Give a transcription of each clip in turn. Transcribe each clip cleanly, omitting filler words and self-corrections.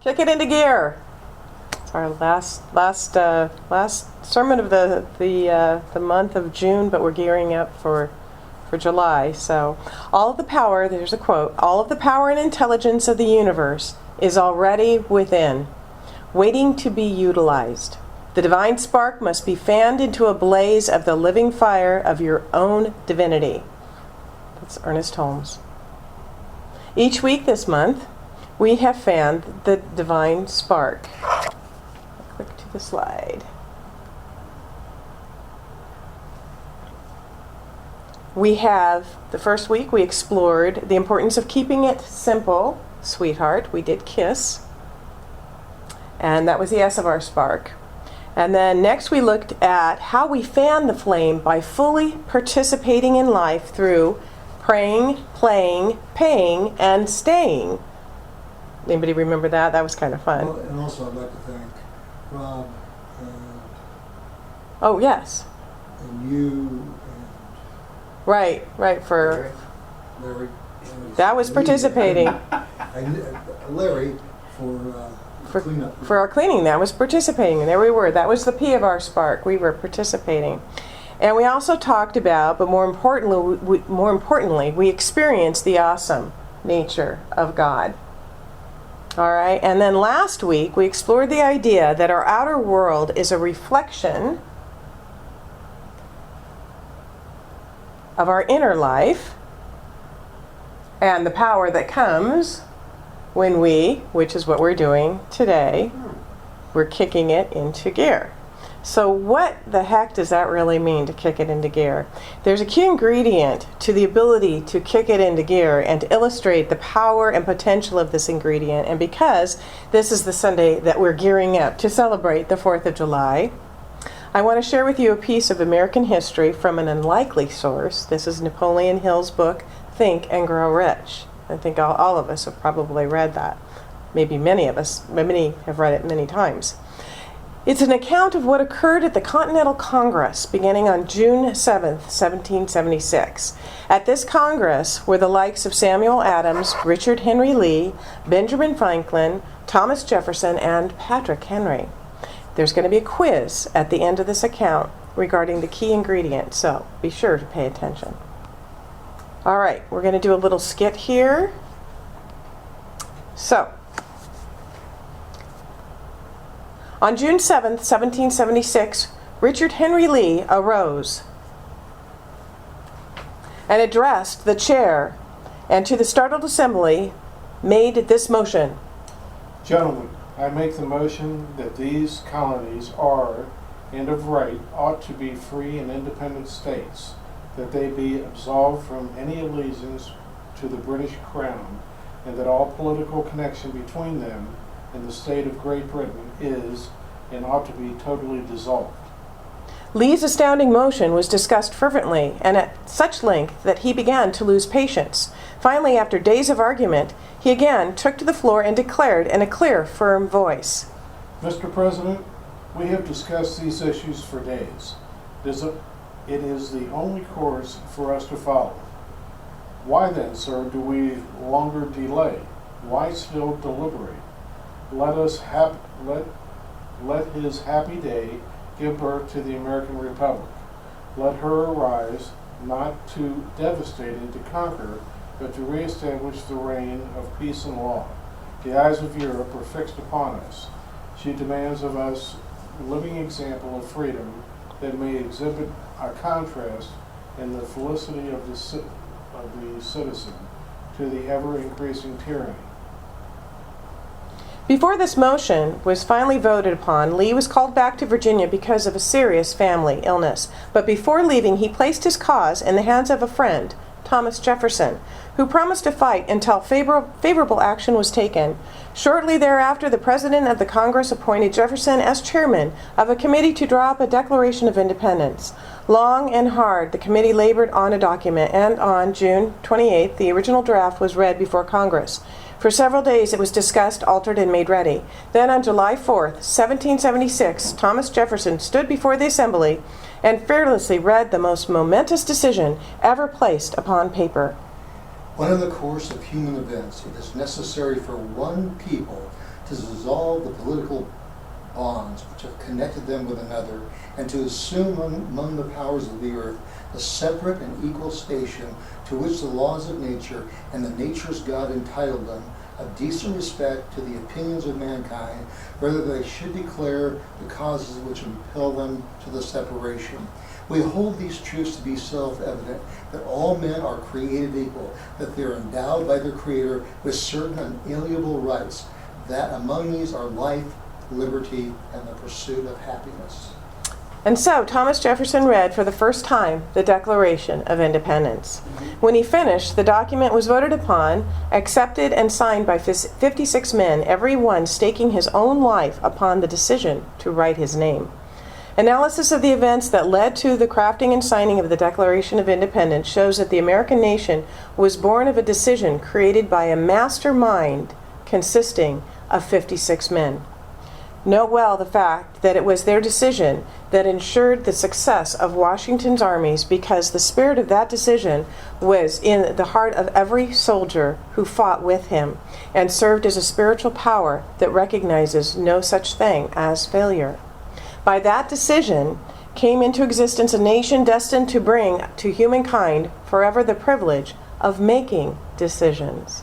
Kick it into gear. It's our last sermon of the month of June, but we're gearing up for July. So, all of the power, there's a quote, all of the power and intelligence of the universe is already within, waiting to be utilized. The divine spark must be fanned into a blaze of the living fire of your own divinity. That's Ernest Holmes. Each week this month, we have fanned the divine spark. Click to the slide. We have, the first week, we explored the importance of keeping it simple, sweetheart. We did KISS. And that was the S of our spark. And then next we looked at how we fan the flame by fully participating in life through praying, playing, paying, and staying. Anybody remember that? That was kind of fun. Well, and also I'd like to thank Rob and, Oh, yes. and you Right, for... and Larry. That was participating. Larry for cleanup. For our cleaning, that was participating. And there we were. That was the P of our spark. We were participating. And we also talked about, but more importantly, we experienced the awesome nature of God. All right, and then last week we explored the idea that our outer world is a reflection of our inner life and the power that comes when we, which is what we're doing today, we're kicking it into gear. So what the heck does that really mean, to kick it into gear? There's a key ingredient to the ability to kick it into gear and to illustrate the power and potential of this ingredient. And because this is the Sunday that we're gearing up to celebrate the 4th of July, I want to share with you a piece of American history from an unlikely source. This is Napoleon Hill's book, Think and Grow Rich. I think all of us have probably read that. Maybe many of us, many have read it many times. It's an account of what occurred at the Continental Congress beginning on June 7th, 1776. At this Congress were the likes of Samuel Adams, Richard Henry Lee, Benjamin Franklin, Thomas Jefferson, and Patrick Henry. There's going to be a quiz at the end of this account regarding the key ingredient, so be sure to pay attention. All right, we're going to do a little skit here. So, on June 7th, 1776, Richard Henry Lee arose and addressed the chair, and to the startled assembly made this motion. Gentlemen, I make the motion that these colonies are, and of right, ought to be free and independent states, that they be absolved from any allegiance to the British Crown, and that all political connection between them and the state of Great Britain is and ought to be totally dissolved. Lee's astounding motion was discussed fervently and at such length that he began to lose patience. Finally, after days of argument, he again took to the floor and declared in a clear, firm voice, Mr. President, we have discussed these issues for days. It is the only course for us to follow. Why then, sir, do we longer delay? Why still deliberate? Let his happy day give birth to the American Republic. Let her arise, not to devastate and to conquer, but to reestablish the reign of peace and law. The eyes of Europe are fixed upon us. She demands of us a living example of freedom that may exhibit a contrast in the felicity of the citizen to the ever-increasing tyranny. Before this motion was finally voted upon, Lee was called back to Virginia because of a serious family illness. But before leaving, he placed his cause in the hands of a friend, Thomas Jefferson, who promised to fight until favorable action was taken. Shortly thereafter, the President of the Congress appointed Jefferson as chairman of a committee to draw up a Declaration of Independence. Long and hard, the committee labored on a document, and on June 28th, the original draft was read before Congress. For several days it was discussed, altered, and made ready. Then on July 4th, 1776, Thomas Jefferson stood before the assembly and fearlessly read the most momentous decision ever placed upon paper. When in the course of human events it is necessary for one people to dissolve the political bonds which have connected them with another, and to assume among the powers of the earth a separate and equal station to which the laws of nature and the natures God entitled them, of decent respect to the opinions of mankind, whether they should declare the causes which impel them to the separation. We hold these truths to be self-evident, that all men are created equal, that they are endowed by their Creator with certain unalienable rights, that among these are life, liberty, and the pursuit of happiness. And so Thomas Jefferson read for the first time the Declaration of Independence. When he finished, the document was voted upon, accepted, and signed by 56 men, every one staking his own life upon the decision to write his name. Analysis of the events that led to the crafting and signing of the Declaration of Independence shows that the American nation was born of a decision created by a mastermind consisting of 56 men. Note well the fact that it was their decision that ensured the success of Washington's armies, because the spirit of that decision was in the heart of every soldier who fought with him and served as a spiritual power that recognizes no such thing as failure. By that decision came into existence a nation destined to bring to humankind forever the privilege of making decisions.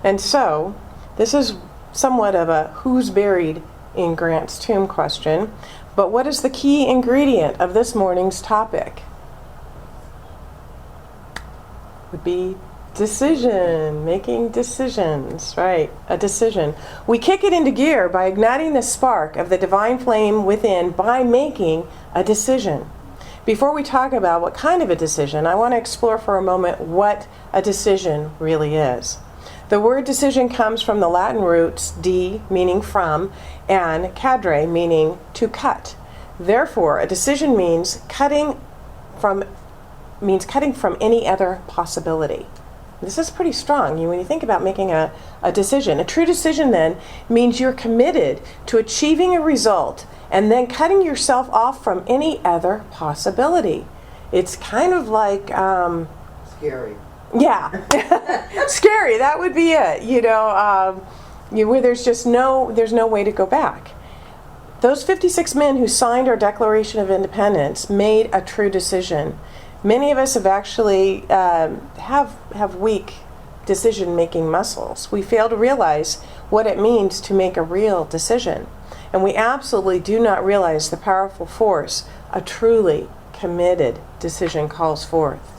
And so, this is somewhat of a who's buried in Grant's tomb question, but what is the key ingredient of this morning's topic? Would be decision, making decisions, right? A decision. We kick it into gear by igniting the spark of the divine flame within by making a decision. Before we talk about what kind of a decision, I want to explore for a moment what a decision really is. The word decision comes from the Latin roots de, meaning from, and cadre, meaning to cut. Therefore, a decision means cutting from any other possibility. This is pretty strong when you think about making a decision. A true decision then means you're committed to achieving a result and then cutting yourself off from any other possibility. It's kind of like Scary. yeah, scary. That would be it. Where there's no way to go back. Those 56 men who signed our Declaration of Independence made a true decision. Many of us have actually have weak decision-making muscles. We fail to realize what it means to make a real decision, and we absolutely do not realize the powerful force a truly committed decision calls forth.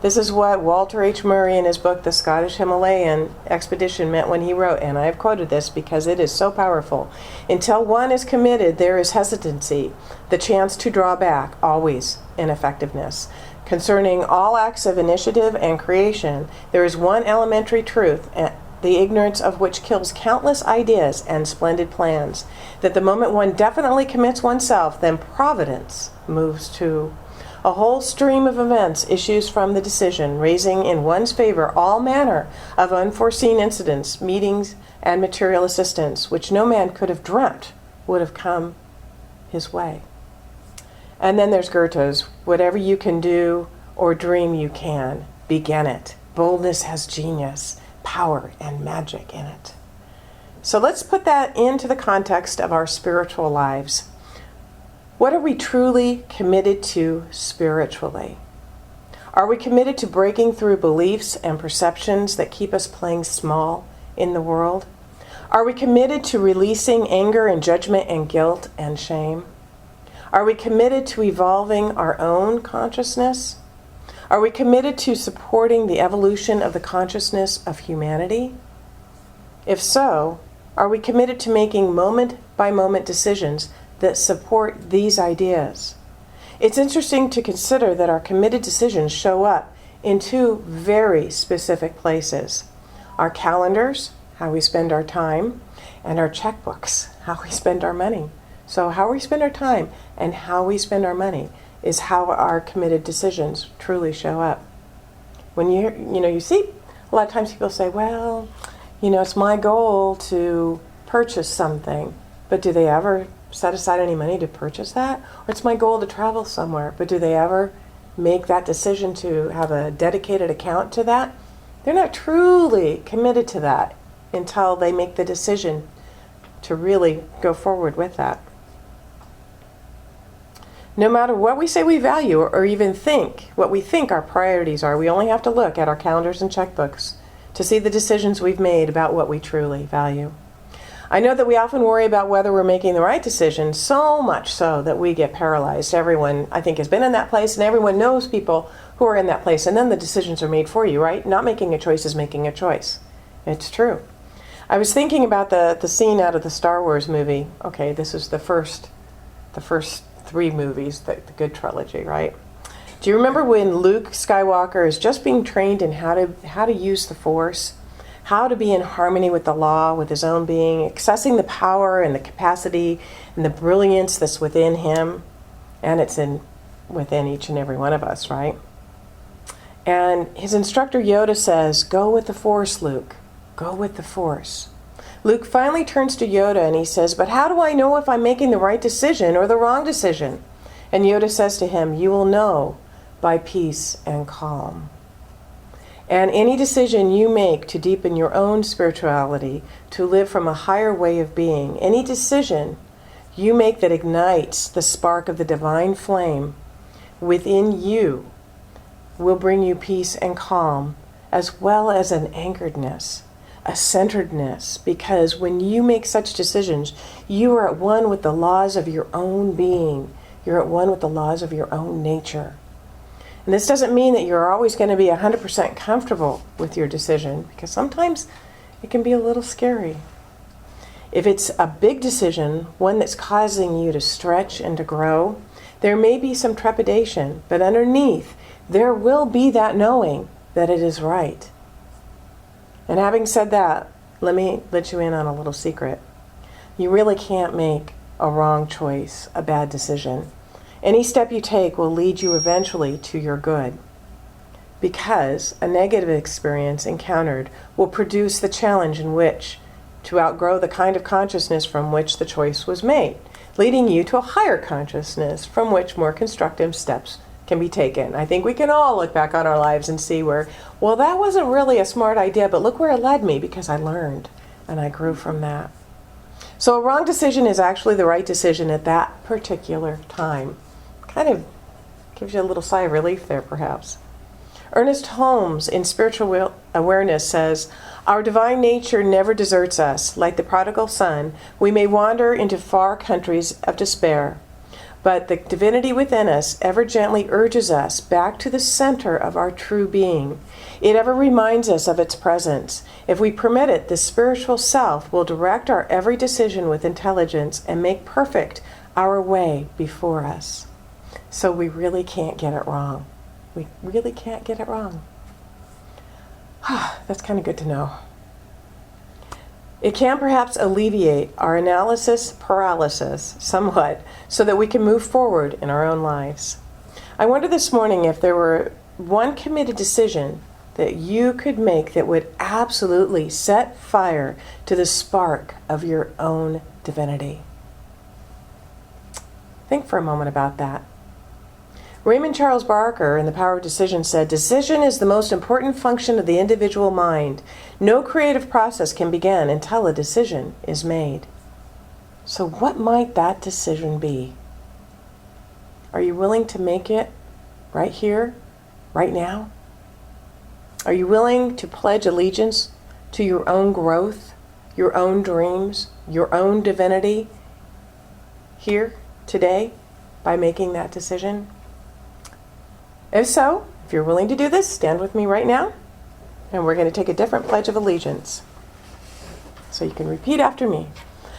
This is what Walter H. Murray in his book, The Scottish Himalayan Expedition, meant when he wrote, and I have quoted this because it is so powerful: until one is committed, there is hesitancy, the chance to draw back, always ineffectiveness. Concerning all acts of initiative and creation, there is one elementary truth, the ignorance of which kills countless ideas and splendid plans, that the moment one definitely commits oneself, then providence moves too. A whole stream of events issues from the decision, raising in one's favor all manner of unforeseen incidents, meetings, and material assistance, which no man could have dreamt would have come his way. And then there's Goethe's, whatever you can do or dream you can, begin it. Boldness has genius, power, and magic in it. So let's put that into the context of our spiritual lives. What are we truly committed to spiritually? Are we committed to breaking through beliefs and perceptions that keep us playing small in the world? Are we committed to releasing anger and judgment and guilt and shame? Are we committed to evolving our own consciousness? Are we committed to supporting the evolution of the consciousness of humanity? If so, are we committed to making moment-by-moment decisions that support these ideas? It's interesting to consider that our committed decisions show up in two very specific places: our calendars, how we spend our time, and our checkbooks, how we spend our money. So how we spend our time and how we spend our money is how our committed decisions truly show up. When you see a lot of times people say, well, it's my goal to purchase something, but do they ever set aside any money to purchase that? Or it's my goal to travel somewhere, but do they ever make that decision to have a dedicated account to that? They're not truly committed to that until they make the decision to really go forward with that. No matter what we say we value or even think, what we think our priorities are, we only have to look at our calendars and checkbooks to see the decisions we've made about what we truly value. I know that we often worry about whether we're making the right decision, so much so that we get paralyzed. Everyone, I think, has been in that place, and everyone knows people who are in that place, and then the decisions are made for you, right? Not making a choice is making a choice. It's true. I was thinking about the scene out of the Star Wars movie. Okay, this is the first 3 movies, the good trilogy, right? Do you remember when Luke Skywalker is just being trained in how to use the Force, how to be in harmony with the law, with his own being, accessing the power and the capacity and the brilliance that's within him, and it's within each and every one of us, right? And his instructor Yoda says, "Go with the Force, Luke. Go with the Force." Luke finally turns to Yoda and he says, "But how do I know if I'm making the right decision or the wrong decision?" And Yoda says to him, "You will know by peace and calm." And any decision you make to deepen your own spirituality, to live from a higher way of being, any decision you make that ignites the spark of the divine flame within you will bring you peace and calm, as well as an anchoredness, a centeredness, because when you make such decisions, you are at one with the laws of your own being. You're at one with the laws of your own nature. And this doesn't mean that you're always going to be 100% comfortable with your decision, because sometimes it can be a little scary. If it's a big decision, one that's causing you to stretch and to grow, there may be some trepidation, but underneath, there will be that knowing that it is right. And having said that, let me let you in on a little secret. You really can't make a wrong choice, a bad decision. Any step you take will lead you eventually to your good, because a negative experience encountered will produce the challenge in which to outgrow the kind of consciousness from which the choice was made, leading you to a higher consciousness from which more constructive steps can be taken. I think we can all look back on our lives and see where, well, that wasn't really a smart idea, but look where it led me, because I learned and I grew from that. So a wrong decision is actually the right decision at that particular time. Kind of gives you a little sigh of relief there, perhaps. Ernest Holmes in Spiritual Awareness says, "Our divine nature never deserts us. Like the prodigal son, we may wander into far countries of despair, but the divinity within us ever gently urges us back to the center of our true being. It ever reminds us of its presence. If we permit it, the spiritual self will direct our every decision with intelligence and make perfect our way before us." So we really can't get it wrong. We really can't get it wrong. That's kind of good to know. It can perhaps alleviate our analysis paralysis somewhat so that we can move forward in our own lives. I wonder this morning if there were one committed decision that you could make that would absolutely set fire to the spark of your own divinity. Think for a moment about that. Raymond Charles Barker in The Power of Decision said, "Decision is the most important function of the individual mind. No creative process can begin until a decision is made." So what might that decision be? Are you willing to make it right here, right now? Are you willing to pledge allegiance to your own growth, your own dreams, your own divinity here, today, by making that decision? If so, if you're willing to do this, stand with me right now, and we're going to take a different pledge of allegiance. So you can repeat after me.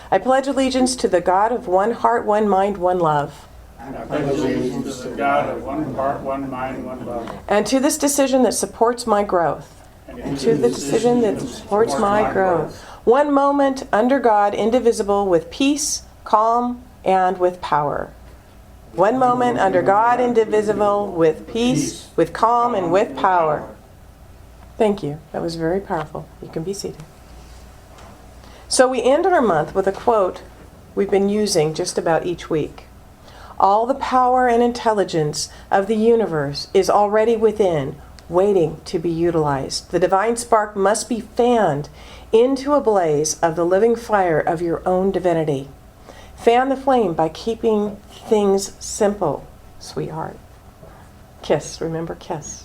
I pledge allegiance to the God of one heart, one mind, one love. I pledge allegiance to the God of one heart, one mind, one love. And to this decision that supports my growth. And to the decision that supports my growth. One moment under God, indivisible, with peace, calm, and with power. One moment under God, indivisible, with peace, with calm, and with power. Thank you. That was very powerful. You can be seated. So we end our month with a quote we've been using just about each week. All the power and intelligence of the universe is already within, waiting to be utilized. The divine spark must be fanned into a blaze of the living fire of your own divinity. Fan the flame by keeping things simple, sweetheart. Kiss, remember, kiss.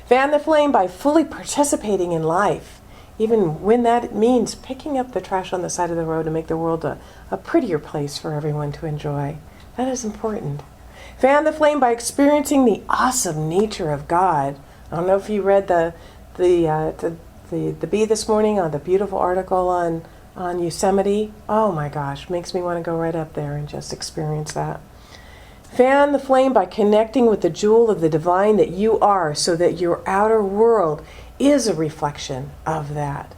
Fan the flame by fully participating in life, even when that means picking up the trash on the side of the road to make the world a prettier place for everyone to enjoy. That is important. Fan the flame by experiencing the awesome nature of God. I don't know if you read the Bee this morning on the beautiful article on Yosemite. Oh my gosh, makes me want to go right up there and just experience that. Fan the flame by connecting with the jewel of the divine that you are, so that your outer world is a reflection of that.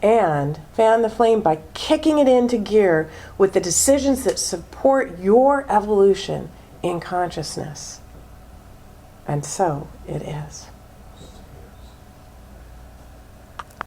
And fan the flame by kicking it into gear with the decisions that support your evolution in consciousness. And so it is.